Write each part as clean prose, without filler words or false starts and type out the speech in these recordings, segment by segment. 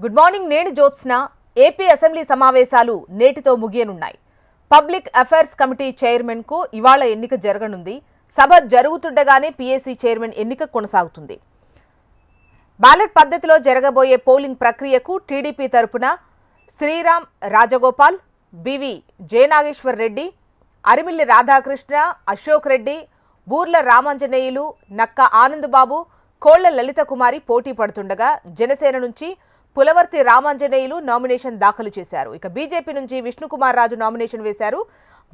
Good morning. నేను Jyotsna. AP assembly సమావేశాలు నేటితో ముగియనున్నాయి. పబ్లిక్ అఫైర్స్ కమిటీ చైర్మన్ కు ఇవాళ ఎన్నిక జరగనుంది. సభ జరుగుతుండగానే పీఏసీ చైర్మన్ ఎన్నిక కొనసాగుతుంది. బ్యాలెట్ పద్ధతిలో జరగబోయే పోలింగ్ ప్రక్రియకు టీడీపీ తరపున శ్రీరామ్ రాజగోపాల్, బివి జయనాగేశ్వర్ రెడ్డి, అరిమిల్లి రాధాకృష్ణ, అశోక్ రెడ్డి, బూర్ల రామాంజనేయులు, నక్క ఆనందబాబు, కోళ్ల లలిత కుమారి పోటీ పడుతుండగా జనసేన నుంచి పులవర్తి రామాంజనేయులు నామినేషన్ దాఖలు చేశారు. ఇక బీజేపీ నుంచి విష్ణుకుమార్ రాజు నామినేషన్ వేశారు.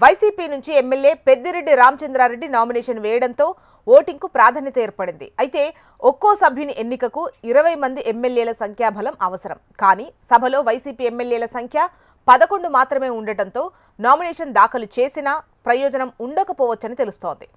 వైసీపీ నుంచి ఎమ్మెల్యే పెద్దిరెడ్డి రామచంద్రారెడ్డి నామినేషన్ వేయడంతో ఓటింగ్కు ప్రాధాన్యత ఏర్పడింది. అయితే ఒక్కో సభ్యుని ఎన్నికకు 20 మంది ఎమ్మెల్యేల సంఖ్యాబలం అవసరం. కానీ సభలో వైసీపీ ఎమ్మెల్యేల సంఖ్య 11 మాత్రమే ఉండటంతో నామినేషన్ దాఖలు చేసినా ప్రయోజనం ఉండకపోవచ్చని తెలుస్తోంది.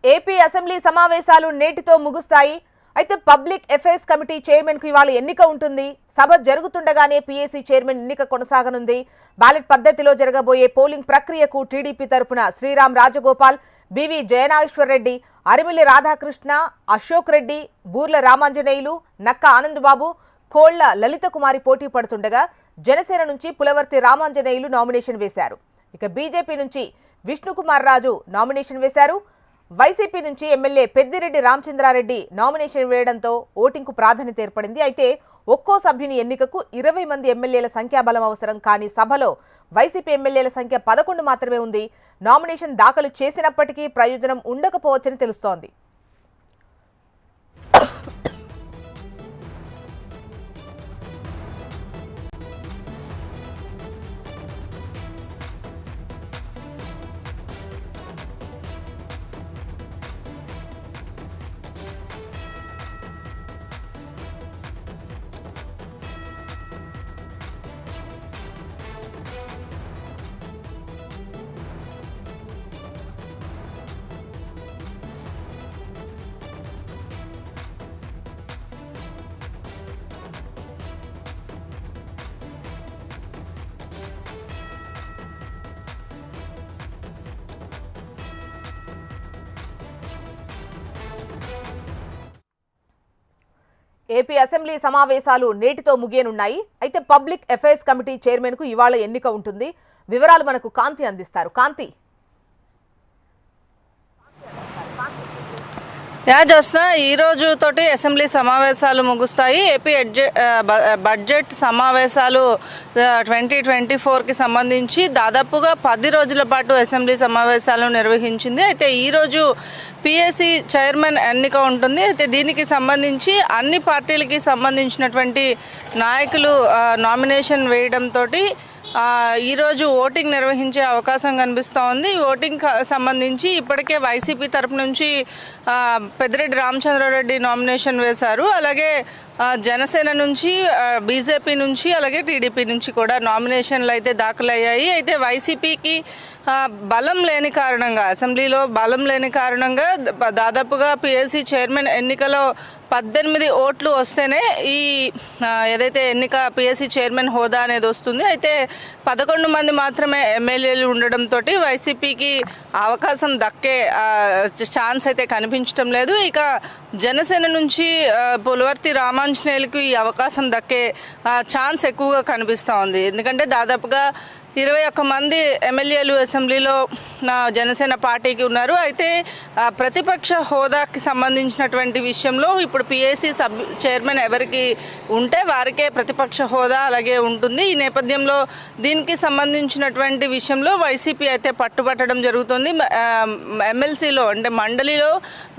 ఏపీ అసెంబ్లీ సమావేశాలు నేటితో ముగుస్తాయి. అయితే పబ్లిక్ అఫైర్స్ కమిటీ చైర్మన్ కు ఇవాళ ఎన్నిక ఉంటుంది. సభ జరుగుతుండగానే పీఏసీ చైర్మన్ ఎన్నిక కొనసాగనుంది. బ్యాలెట్ పద్ధతిలో జరగబోయే పోలింగ్ ప్రక్రియకు టీడీపీ తరపున శ్రీరామ్ రాజగోపాల్, బివి జయనాగేశ్వర్ రెడ్డి, అరిమిల్లి రాధాకృష్ణ, అశోక్ రెడ్డి, బూర్ల రామాంజనేయులు, నక్క ఆనందబాబు, కోళ్ల లలిత కుమారి పోటీ పడుతుండగా జనసేన నుంచి పులవర్తి రామాంజనేయులు నామినేషన్ వేశారు. ఇక బీజేపీ నుంచి విష్ణుకుమార్ రాజు నామినేషన్ వేశారు. వైసీపీ నుంచి ఎమ్మెల్యే పెద్దిరెడ్డి రామచంద్రారెడ్డి నామినేషన్ వేయడంతో ఓటింగ్కు ప్రాధాన్యత ఏర్పడింది. అయితే ఒక్కో సభ్యుని ఎన్నికకు 20 మంది ఎమ్మెల్యేల సంఖ్యాబలం అవసరం. కానీ సభలో వైసీపీ ఎమ్మెల్యేల సంఖ్య 11 మాత్రమే ఉంది. నామినేషన్ దాఖలు చేసినప్పటికీ ప్రయోజనం ఉండకపోవచ్చని తెలుస్తోంది. ఏపీ అసెంబ్లీ సమావేశాలు నేటితో ముగియనున్నాయి. అయితే పబ్లిక్ అఫైర్స్ కమిటీ చైర్మన్ కు ఇవాళ ఎన్నిక ఉంటుంది. వివరాలు మనకు కాంతి అందిస్తారు. కాంతి. జ్యోత్స్న, ఈ రోజు తోటి అసెంబ్లీ సమావేశాలు ముగుస్తాయి. ఏపీ బడ్జెట్ సమావేశాలు 2024కి సంబంధించి దాదాపుగా 10 రోజుల పాటు అసెంబ్లీ సమావేశాలు నిర్వహించింది. అయితే ఈరోజు పీఏసీ చైర్మన్ ఎన్నిక ఉంటుంది. అయితే దీనికి సంబంధించి అన్ని పార్టీలకి సంబంధించినటువంటి నాయకులు నామినేషన్ వేయడంతో ఈరోజు ఓటింగ్ నిర్వహించే అవకాశం కనిపిస్తూ ఉంది. ఓటింగ్ సంబంధించి ఇప్పటికే వైసీపీ తరపు నుంచి పెద్దిరెడ్డి రామచంద్రారెడ్డి నామినేషన్ వేశారు. అలాగే జనసేన నుంచి, బీజేపీ నుంచి, అలాగే టీడీపీ నుంచి కూడా నామినేషన్లు అయితే దాఖలయ్యాయి. అయితే వైసీపీకి బలం లేని కారణంగా, అసెంబ్లీలో బలం లేని కారణంగా దాదాపుగా పీఏసీ చైర్మన్ ఎన్నికలో 18 ఓట్లు వస్తేనే ఈ ఏదైతే ఎన్నిక పీఏసీ చైర్మన్ హోదా అనేది వస్తుంది. అయితే 11 మంది మాత్రమే ఎమ్మెల్యేలు ఉండడంతో వైసీపీకి అవకాశం దక్కే ఛాన్స్ అయితే కనిపించడం లేదు. ఇక జనసేన నుంచి పులవర్తి రామాంజనేయులకు ఈ అవకాశం దక్కే ఛాన్స్ ఎక్కువగా కనిపిస్తూ ఉంది. ఎందుకంటే దాదాపుగా 21 మంది ఎమ్మెల్యేలు అసెంబ్లీలో జనసేన పార్టీకి ఉన్నారు. అయితే ప్రతిపక్ష హోదాకి సంబంధించినటువంటి విషయంలో ఇప్పుడు పీఏసీ చైర్మన్ ఎవరికి ఉంటే వారికే ప్రతిపక్ష హోదా అలాగే ఉంటుంది. ఈ నేపథ్యంలో దీనికి సంబంధించినటువంటి విషయంలో వైసీపీ అయితే పట్టుబట్టడం జరుగుతుంది. ఎమ్మెల్సీలో అంటే మండలిలో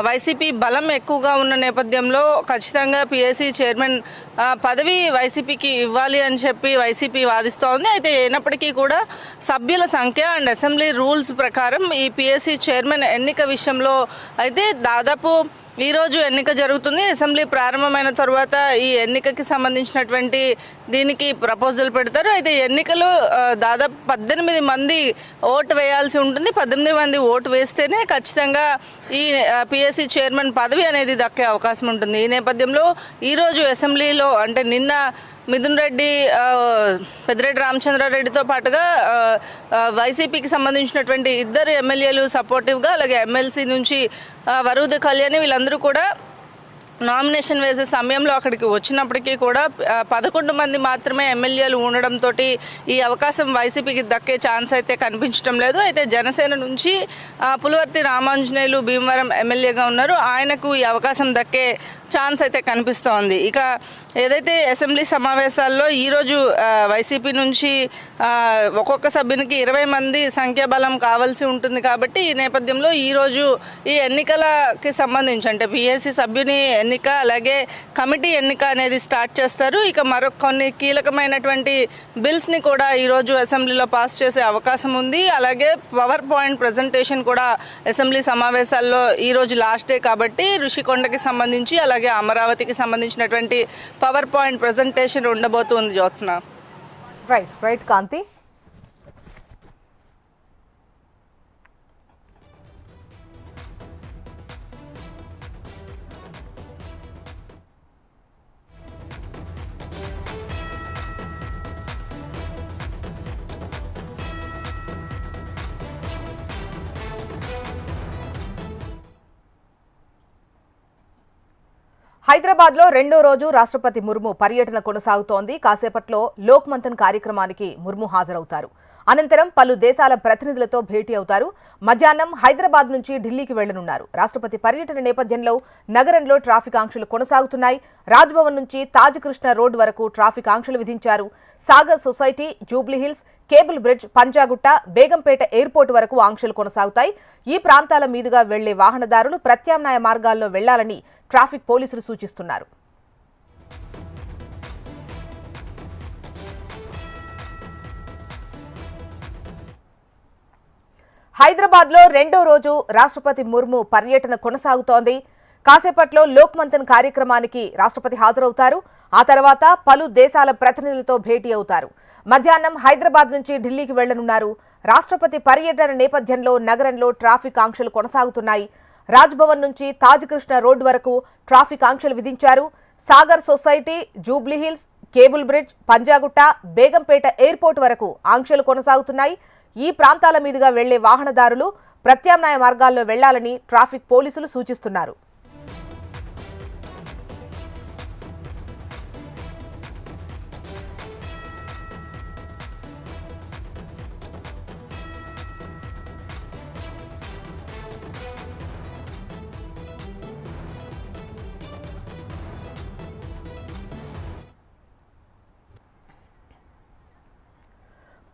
వైసీపీ బలం ఎక్కువగా ఉన్న నేపథ్యంలో ఖచ్చితంగా పీఏసీ చైర్మన్ పదవి వైసీపీకి ఇవ్వాలి అని చెప్పి వైసీపీ వాదిస్తోంది. అయితే అయినప్పటికీ కూడా సభ్యుల సంఖ్య అండ్ అసెంబ్లీ రూల్స్ ప్రకారం ఈ పీఏసీ చైర్మన్ ఎన్నిక విషయంలో అయితే దాదాపు ఈరోజు ఎన్నిక జరుగుతుంది. అసెంబ్లీ ప్రారంభమైన తర్వాత ఈ ఎన్నికకి సంబంధించినటువంటి దీనికి ప్రపోజల్ పెడతారు. అయితే ఎన్నికలు దాదాపు 18 మంది ఓటు వేయాల్సి ఉంటుంది. 18 మంది ఓటు వేస్తేనే ఖచ్చితంగా ఈ పిఎస్సి చైర్మన్ పదవి అనేది దక్కే అవకాశం ఉంటుంది. ఈ నేపథ్యంలో ఈరోజు అసెంబ్లీలో అంటే నిన్న మిథున్ రెడ్డి, పెద్దిరెడ్డి రామచంద్రారెడ్డితో పాటుగా వైసీపీకి సంబంధించినటువంటి ఇద్దరు ఎమ్మెల్యేలు సపోర్టివ్గా, అలాగే ఎమ్మెల్సీ నుంచి వరూద్ కళ్యాణి వీళ్ళందరూ కూడా నామినేషన్ వేసే సమయంలో అక్కడికి వచ్చినప్పటికీ కూడా 11 మంది మాత్రమే ఎమ్మెల్యేలు ఉండడంతో ఈ అవకాశం వైసీపీకి దక్కే ఛాన్స్ అయితే కనిపించడం లేదు. అయితే జనసేన నుంచి పులివర్తి రామాంజనేయులు భీమవరం ఎమ్మెల్యేగా ఉన్నారు, ఆయనకు ఈ అవకాశం దక్కే ఛాన్స్ అయితే కనిపిస్తోంది. ఇక ఏదైతే అసెంబ్లీ సమావేశాల్లో ఈరోజు వైసీపీ నుంచి ఒక్కొక్క సభ్యునికి 20 మంది సంఖ్యాబలం కావాల్సి ఉంటుంది కాబట్టి ఈ నేపథ్యంలో ఈరోజు ఈ ఎన్నికలకి సంబంధించి అంటే పిఎస్సి సభ్యుని ఎన్నిక అలాగే కమిటీ ఎన్నిక అనేది స్టార్ట్ చేస్తారు. ఇక మరొక కొన్ని కీలకమైనటువంటి బిల్స్ని కూడా ఈరోజు అసెంబ్లీలో పాస్ చేసే అవకాశం ఉంది. అలాగే పవర్ పాయింట్ ప్రజెంటేషన్ కూడా అసెంబ్లీ సమావేశాల్లో ఈరోజు లాస్ట్ డే కాబట్టి ఋషికొండకి సంబంధించి అలాగే అమరావతికి సంబంధించినటువంటి పవర్ పాయింట్ ప్రజెంటేషన్ ఉండబోతుంది. జ్యోత్స్న. రైట్ కాంతి. హైదరాబాద్లో రెండో రోజు రాష్ట్రపతి ముర్ము పర్యటన కొనసాగుతోంది. కాసేపట్లో లోక్ మంథన్ కార్యక్రమానికి ముర్ము హాజరవుతారు. అనంతరం పలు దేశాల ప్రతినిధులతో భేటీ అవుతారు. మధ్యాహ్నం హైదరాబాద్ నుంచి ఢిల్లీకి వెళ్లనున్నారు. రాష్ట్రపతి పర్యటన నేపథ్యంలో నగరంలో ట్రాఫిక్ ఆంక్షలు కొనసాగుతున్నాయి. రాజ్భవన్ నుంచి తాజ్ కృష్ణ రోడ్ వరకు ట్రాఫిక్ ఆంక్షలు విధించారు. Sagar society, Jubilee Hills, cable bridge, Panjagutta, Begumpet airport వరకు ఆంక్షలు కొనసాగుతాయి. ఈ ప్రాంతాల మీదుగా వెళ్లే వాహనదారులు ప్రత్యామ్నాయ మార్గాల్లో వెళ్లాలని ట్రాఫిక్ పోలీసులు సూచిస్తున్నారు. హైదరాబాద్లో రెండో రోజు రాష్ట్రపతి ముర్ము పర్యటన కొనసాగుతోంది. కాసేపట్లో లోక్ మంథన్ కార్యక్రమానికి రాష్ట్రపతి హాజరవుతారు. ఆ తర్వాత పలు దేశాల ప్రతినిధులతో భేటీ అవుతారు. మధ్యాహ్నం హైదరాబాద్ నుంచి ఢిల్లీకి వెళ్లనున్నారు. రాష్ట్రపతి పర్యటన నేపథ్యంలో నగరంలో ట్రాఫిక్ ఆంక్షలు కొనసాగుతున్నాయి. రాజ్భవన్ నుంచి తాజ్ కృష్ణ రోడ్ వరకు ట్రాఫిక్ ఆంక్షలు విధించారు. Sagar society, Jubilee Hills, cable bridge, Panjagutta, Begumpet airport వరకు ఆంక్షలు కొనసాగుతున్నాయి. ఈ ప్రాంతాల మీదుగా వెళ్లే వాహనదారులు ప్రత్యామ్నాయ మార్గాల్లో వెళ్లాలని ట్రాఫిక్ పోలీసులు సూచిస్తున్నారు.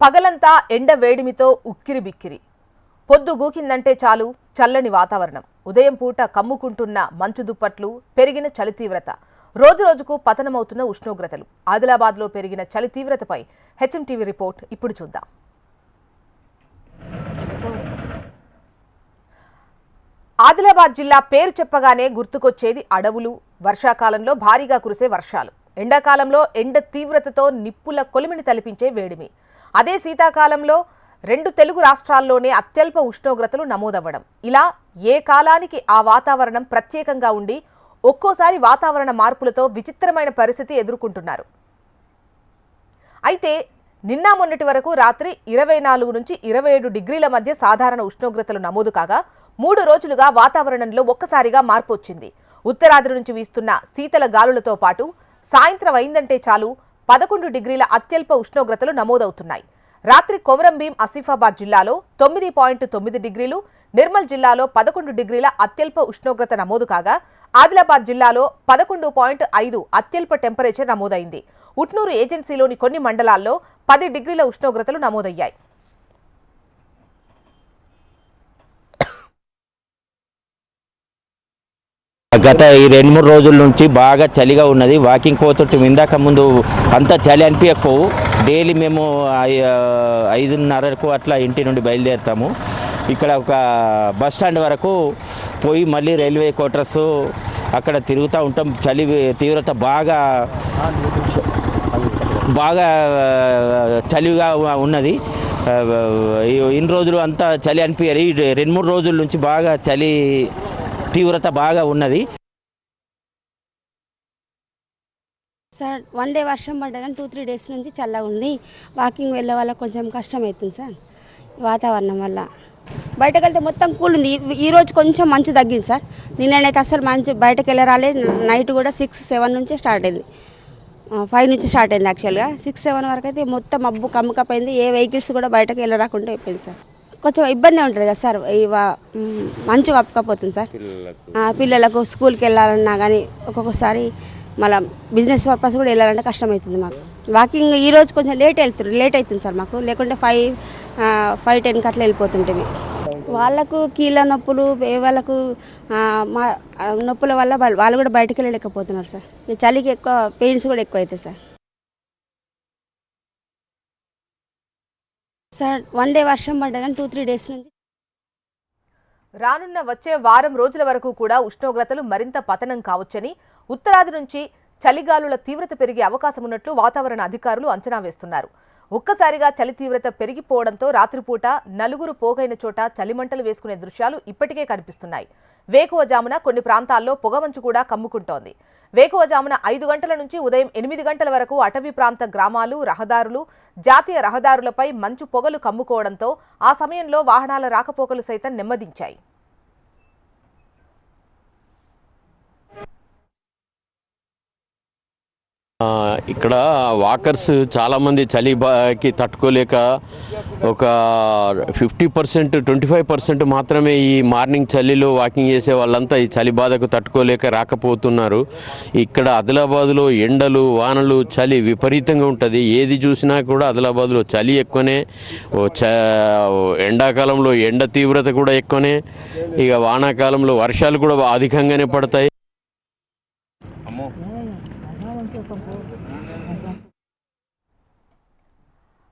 పగలంతా ఎండ వేడిమితో ఉక్కిరి బిక్కిరి. పొద్దు గూకిందంటే చాలు చల్లని వాతావరణం. ఉదయం పూట కమ్ముకుంటున్న మంచు దుప్పట్లు, పెరిగిన చలి తీవ్రత, రోజురోజుకు పతనమవుతున్న ఉష్ణోగ్రతలు. ఆదిలాబాద్లో పెరిగిన చలి తీవ్రతపై హెచ్ఎంటీవీ రిపోర్ట్ ఇప్పుడు చూద్దాం. ఆదిలాబాద్ జిల్లా పేరు చెప్పగానే గుర్తుకొచ్చేది అడవులు, వర్షాకాలంలో భారీగా కురిసే వర్షాలు, ఎండాకాలంలో ఎండ తీవ్రతతో నిప్పుల కొలిమిని తలిపించే వేడిమి. అదే శీతాకాలంలో 2 తెలుగు రాష్ట్రాల్లోనే అత్యల్ప ఉష్ణోగ్రతలు నమోదవ్వడం. ఇలా ఏ కాలానికి ఆ వాతావరణం ప్రత్యేకంగా ఉండి ఒక్కోసారి వాతావరణ మార్పులతో విచిత్రమైన పరిస్థితి ఎదుర్కొంటున్నారు. అయితే నిన్న మొన్నటి వరకు రాత్రి 24 నుంచి 27 డిగ్రీల మధ్య సాధారణ ఉష్ణోగ్రతలు నమోదు కాగా 3 రోజులుగా వాతావరణంలో ఒక్కసారిగా మార్పు వచ్చింది. ఉత్తరాది నుంచి వీస్తున్న శీతల గాలులతో పాటు సాయంత్రం అయిందంటే చాలు 11 డిగ్రీల అత్యల్ప ఉష్ణోగ్రతలు నమోదవుతున్నాయి. రాత్రి కొమరంభీం, ఆసిఫాబాద్ జిల్లాలో 9.9 డిగ్రీలు, నిర్మల్ జిల్లాలో 11 డిగ్రీల అత్యల్ప ఉష్ణోగ్రత నమోదు కాగా ఆదిలాబాద్ జిల్లాలో 11.5 అత్యల్ప టెంపరేచర్ నమోదైంది. ఉట్నూరు ఏజెన్సీలోని కొన్ని మండలాల్లో 10 డిగ్రీల ఉష్ణోగ్రతలు నమోదయ్యాయి. గత ఈ 2-3 రోజుల నుంచి బాగా చలిగా ఉన్నది. వాకింగ్ పోతుంటే ఇందాక ముందు అంత చలి అనిపించకపోవు. డైలీ మేము 5:30కు అట్లా ఇంటి నుండి బయలుదేరుతాము. ఇక్కడ ఒక బస్ స్టాండ్ వరకు పోయి మళ్ళీ రైల్వే క్వార్టర్స్ అక్కడ తిరుగుతూ ఉంటాం. చలి తీవ్రత బాగా చలిగా ఉన్నది. ఇన్ని రోజులు అంతా చలి అనిపించారు. ఈ 2-3 రోజుల నుంచి బాగా చలి తీవ్రత బాగా ఉన్నది. సార్ 1 డే వర్షం పడ్డా కానీ 2-3 డేస్ నుంచి చల్లగా ఉంది. వాకింగ్ వెళ్ళే వాళ్ళకి కొంచెం కష్టం అవుతుంది సార్ వాతావరణం వల్ల. బయటకు వెళ్తే మొత్తం కూల్ ఉంది. ఈ రోజు కొంచెం మంచు తగ్గింది సార్. నిన్ననైతే అసలు మంచు బయటకు వెళ్ళరాలే. నైట్ కూడా 6-7 నుంచి స్టార్ట్ అయింది. 5 నుంచి స్టార్ట్ అయింది యాక్చువల్గా. 6-7 వరకు అయితే మొత్తం మబ్బు కమ్ముకపోయింది. ఏ వెహికల్స్ కూడా బయటకు వెళ్ళరాకుండా అయిపోయింది సార్. కొంచెం ఇబ్బంది ఉంటుంది కదా సార్. మంచు కప్పుకపోతుంది సార్. పిల్లలకు స్కూల్కి వెళ్ళాలన్నా కానీ ఒక్కొక్కసారి మళ్ళీ బిజినెస్ పర్పస్ కూడా వెళ్ళాలంటే కష్టమవుతుంది మాకు. వాకింగ్ ఈరోజు కొంచెం లేట్ అవుతుంది సార్ మాకు. లేకుంటే 5-10కి అట్లా వెళ్ళిపోతుంటుంది. వాళ్ళకు కీళ్ళ నొప్పులు, వాళ్ళకు మా నొప్పుల వల్ల వాళ్ళు కూడా బయటకు వెళ్ళలేకపోతున్నారు సార్. ఈ చలికి ఎక్కువ పెయిన్స్ కూడా ఎక్కువ అవుతాయి సార్. 1 డే వర్షం పడ్డా కానీ 2-3 డేస్ నుంచి రానున్న వచ్చే వారం రోజుల వరకు కూడా ఉష్ణోగ్రతలు మరింత పతనం కావచ్చని, ఉత్తరాది నుంచి చలిగాలుల తీవ్రత పెరిగే అవకాశం ఉన్నట్లు వాతావరణ అధికారులు అంచనా వేస్తున్నారు. ఒక్కసారిగా చలి తీవ్రత పెరిగిపోవడంతో రాత్రిపూట నలుగురు పోగైన చోట చలిమంటలు వేసుకునే దృశ్యాలు ఇప్పటికే కనిపిస్తున్నాయి. వేకువజామున కొన్ని ప్రాంతాల్లో పొగమంచు కూడా కమ్ముకుంటోంది. వేకువజామున 5 గంటల నుంచి ఉదయం 8 గంటల వరకు అటవీ ప్రాంత గ్రామాలు, రహదారులు, జాతీయ రహదారులపై మంచు పొగలు కమ్ముకోవడంతో ఆ సమయంలో వాహనాల రాకపోకలు సైతం నెమ్మదించాయి. ఇక్కడ వాకర్స్ చాలామంది చలికి తట్టుకోలేక ఒక 50%, 25% మాత్రమే ఈ మార్నింగ్ చలిలో వాకింగ్ చేసే వాళ్ళంతా ఈ చలి బాధకు తట్టుకోలేక రాకపోతున్నారు. ఇక్కడ ఆదిలాబాద్లో ఎండలు, వానలు, చలి విపరీతంగా ఉంటుంది. ఏది చూసినా కూడా ఆదిలాబాద్లో చలి ఎక్కువనే, ఎండాకాలంలో ఎండ తీవ్రత కూడా ఎక్కువనే, ఇక వానాకాలంలో వర్షాలు కూడా అధికంగానే పడతాయి.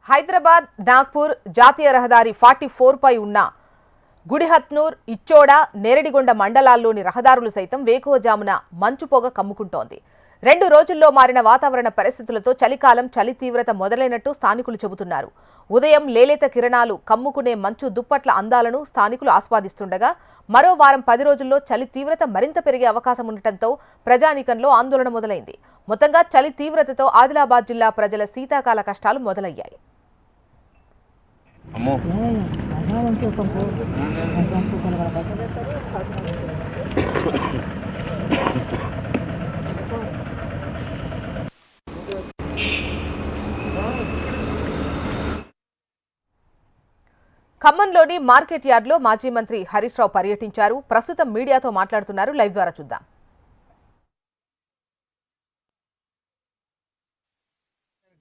హైదరాబాద్ నాగ్పూర్ జాతీయ రహదారి 44 పై ఉన్న గుడిహత్నూర్, ఇచ్చోడ, నేరడిగొండ మండలాల్లోని రహదారులు సైతం వేకువజామున మంచు పొగ కమ్ముకుంటోంది. 2 రోజుల్లో మారిన వాతావరణ పరిస్థితులతో చలికాలం చలి తీవ్రత మొదలైనట్టు స్థానికులు చెబుతున్నారు. ఉదయం లేలేత కిరణాలు కమ్ముకునే మంచు దుప్పట్ల అందాలను స్థానికులు ఆస్వాదిస్తుండగా మరో వారం 10 రోజుల్లో చలి తీవ్రత మరింత పెరిగే అవకాశం ఉండటంతో ప్రజానీకంలో ఆందోళన మొదలైంది. మొత్తంగా చలి తీవ్రతతో ఆదిలాబాద్ జిల్లా ప్రజల శీతాకాల కష్టాలు మొదలయ్యాయి. ఖమ్మంలోని మార్కెట్ యార్డ్లో మాజీ మంత్రి హరీష్ రావు పర్యటించారు. ప్రస్తుతం మీడియాతో మాట్లాడుతున్నారు. లైవ్ ద్వారా చూద్దాం.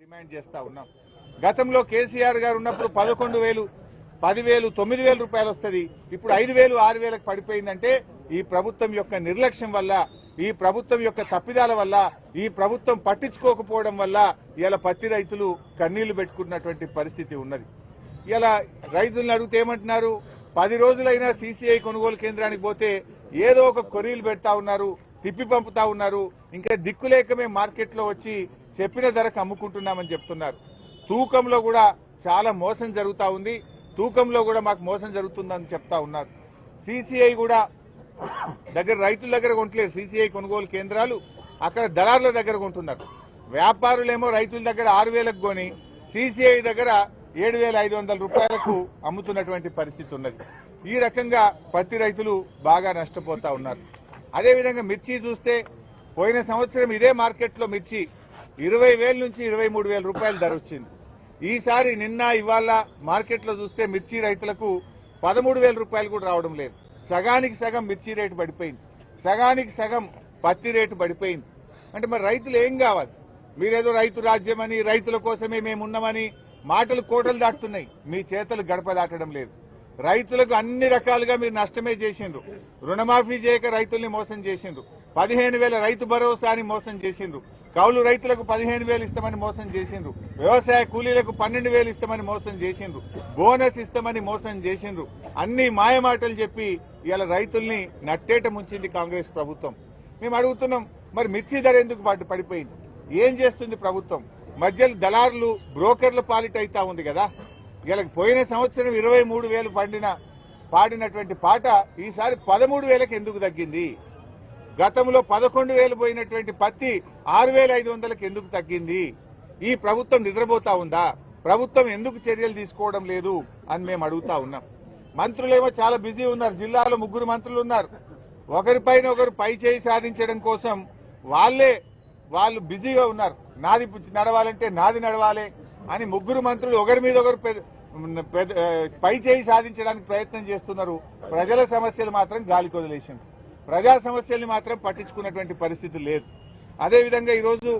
డిమాండ్ చేస్తా ఉన్నాం. గతంలో కేసీఆర్ గారు ఉన్నప్పుడు 11,000, 10,000, 9,000 రూపాయలు వస్తుంది. ఇప్పుడు 5,000, 6,000కి పడిపోయిందంటే ఈ ప్రభుత్వం యొక్క నిర్లక్ష్యం వల్ల, ఈ ప్రభుత్వం యొక్క తప్పిదాల వల్ల, ఈ ప్రభుత్వం పట్టించుకోకపోవడం వల్ల ఇలా పత్తి రైతులు కన్నీళ్లు పెట్టుకున్నటువంటి పరిస్థితి ఉన్నది. ఇలా రైతులను అడిగితే ఏమంటున్నారు? 10 రోజులైనా సీసీఐ కొనుగోలు కేంద్రానికి పోతే ఏదో ఒక కొరీలు పెడతా ఉన్నారు, తిప్పి పంపుతా ఉన్నారు. ఇంకా దిక్కులేకమే మార్కెట్లో వచ్చి చెప్పిన ధరకు అమ్ముకుంటున్నామని చెప్తున్నారు. తూకంలో కూడా చాలా మోసం జరుగుతూ ఉంది. తూకంలో కూడా మాకు మోసం జరుగుతుందని చెప్తా ఉన్నారు. సీసీఐ కూడా రైతుల దగ్గర కొంటలేదు. సీసీఐ కొనుగోలు కేంద్రాలు అక్కడ దళారుల దగ్గర కొంటున్నారు. వ్యాపారులేమో రైతుల దగ్గర 6,000కు కొని సీసీఐ దగ్గర 7,500 రూపాయలకు అమ్ముతున్నటువంటి పరిస్థితి ఉన్నది. ఈ రకంగా పత్తి రైతులు బాగా నష్టపోతా ఉన్నారు. అదేవిధంగా మిర్చి చూస్తే పోయిన సంవత్సరం ఇదే మార్కెట్లో మిర్చి 20,000 నుంచి 23,000 రూపాయల ధర వచ్చింది. ఈసారి నిన్న ఇవాళ మార్కెట్లో చూస్తే మిర్చి రైతులకు 13,000 రూపాయలు కూడా రావడం లేదు. సగానికి సగం మిర్చి రేటు పడిపోయింది, సగానికి సగం పత్తి రేటు పడిపోయింది. అంటే మరి రైతులు ఏం కావాలి? మీరేదో రైతు రాజ్యమని, రైతుల కోసమే మేమున్నామని మాటలు కోటలు దాటుతున్నాయి, మీ చేతలు గడప దాటడం లేదు. రైతులకు అన్ని రకాలుగా మీరు నష్టమే చేసిండ్రు. రుణమాఫీ చేయక రైతుల్ని మోసం చేసిండ్రు. 15,000 రైతు భరోసాని మోసం చేసిండ్రు. కౌలు రైతులకు 15,000 ఇస్తామని మోసం చేసిండ్రు. వ్యవసాయ కూలీలకు 12,000 ఇస్తామని మోసం చేసిండ్రు. బోనస్ ఇస్తామని మోసం చేసిండ్రు. అన్ని మాయమాటలు చెప్పి ఇవాళ రైతుల్ని నట్టేట ముంచింది కాంగ్రెస్ ప్రభుత్వం. మేము అడుగుతున్నాం, మరి మిర్చి ధర ఎందుకు పడిపోయింది? ఏం చేస్తుంది ప్రభుత్వం? మధ్యలో దళారులు బ్రోకర్ల పాలిట అయితా ఉంది కదా. ఇలా పోయిన సంవత్సరం 23,000 పాడినటువంటి పాట ఈసారి 13,000కి ఎందుకు తగ్గింది? గతంలో 11,000 పోయినటువంటి పత్తి 6,500కి ఎందుకు తగ్గింది? ఈ ప్రభుత్వం నిద్రపోతా ఉందా? ప్రభుత్వం ఎందుకు చర్యలు తీసుకోవడం లేదు అని మేము అడుగుతా ఉన్నాం. మంత్రులేమో చాలా బిజీ ఉన్నారు. జిల్లాలో 3 మంత్రులు ఉన్నారు. ఒకరిపైన ఒకరు పై చేయి సాధించడం కోసం వాళ్ళు బిజీగా ఉన్నారు. నాది నడవాలంటే నాది నడవాలి అని 3 మంత్రులు ఒకరి మీద ఒకరు పై చేయి సాధించడానికి ప్రయత్నం చేస్తున్నారు. ప్రజల సమస్యలు మాత్రం గాలికి వదిలేసింది. ప్రజా సమస్యల్ని మాత్రం పట్టించుకున్నటువంటి పరిస్థితి లేదు. అదేవిధంగా ఈరోజు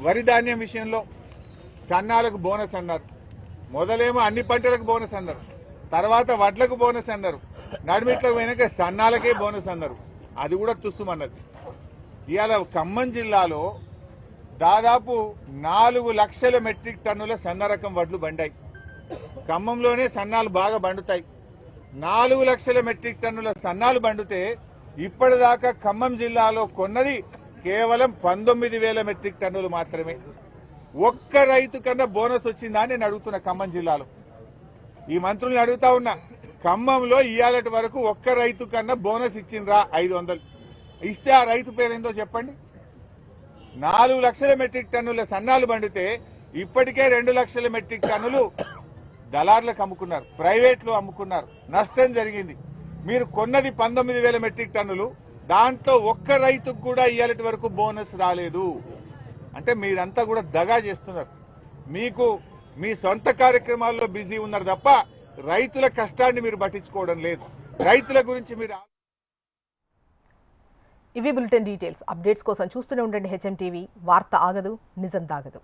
వరి ధాన్యం విషయంలో సన్నాలకు బోనస్ అన్నారు. మొదలేమో అన్ని పంటలకు బోనస్ అన్నారు, తర్వాత వడ్లకు బోనస్ అన్నారు, నడిమిట్లకు పోయినాక సన్నాలకే బోనస్ అన్నారు. అది కూడా తుస్సుమన్నది. ఇవాళ ఖమ్మం జిల్లాలో దాదాపు 4 లక్షల మెట్రిక్ టన్నుల సన్న రకం వడ్లు బండాయి. ఖమ్మంలోనే సన్నాలు బాగా బండుతాయి. 4 లక్షల మెట్రిక్ టన్నుల సన్నాలు బండితే ఇప్పటిదాకా ఖమ్మం జిల్లాలో కొన్నది కేవలం 19,000 మెట్రిక్ టన్నులు మాత్రమే. ఒక్క రైతు కన్నా బోనస్ వచ్చిందా అని నేను అడుగుతున్నా. ఖమ్మం జిల్లాలో ఈ మంత్రుల్ని అడుగుతా ఉన్నా, ఖమ్మంలో ఇవాళటి వరకు ఒక్క రైతు కన్నా బోనస్ ఇచ్చిండ్రా? 500 ఇస్తే ఆ రైతు పేరేందో చెప్పండి. 4 లక్షల మెట్రిక్ టన్నుల సన్నాలు బండితే ఇప్పటికే 2 లక్షల మెట్రిక్ టన్నులు దళార్లకు అమ్ముకున్నారు, ప్రైవేట్లు అమ్ముకున్నారు, నష్టం జరిగింది. మీరు కొన్నది 19,000 మెట్రిక్ టన్నులు, దాంట్లో ఒక్క రైతుకు కూడా ఇవాళటి వరకు బోనస్ రాలేదు. అంటే మీరంతా కూడా దగా చేస్తున్నారు. మీకు మీ సొంత కార్యక్రమాల్లో బిజీ ఉన్నారు తప్ప రైతుల కష్టాన్ని మీరు పట్టించుకోవడం లేదు. రైతుల గురించి మీరు ఇవి బులెటిన్ డీటెయిల్స్. అప్డేట్స్ కోసం చూస్తూనే ఉండండి హెచ్ఎం టీవీ. వార్త ఆగదు, నిజం దాగదు.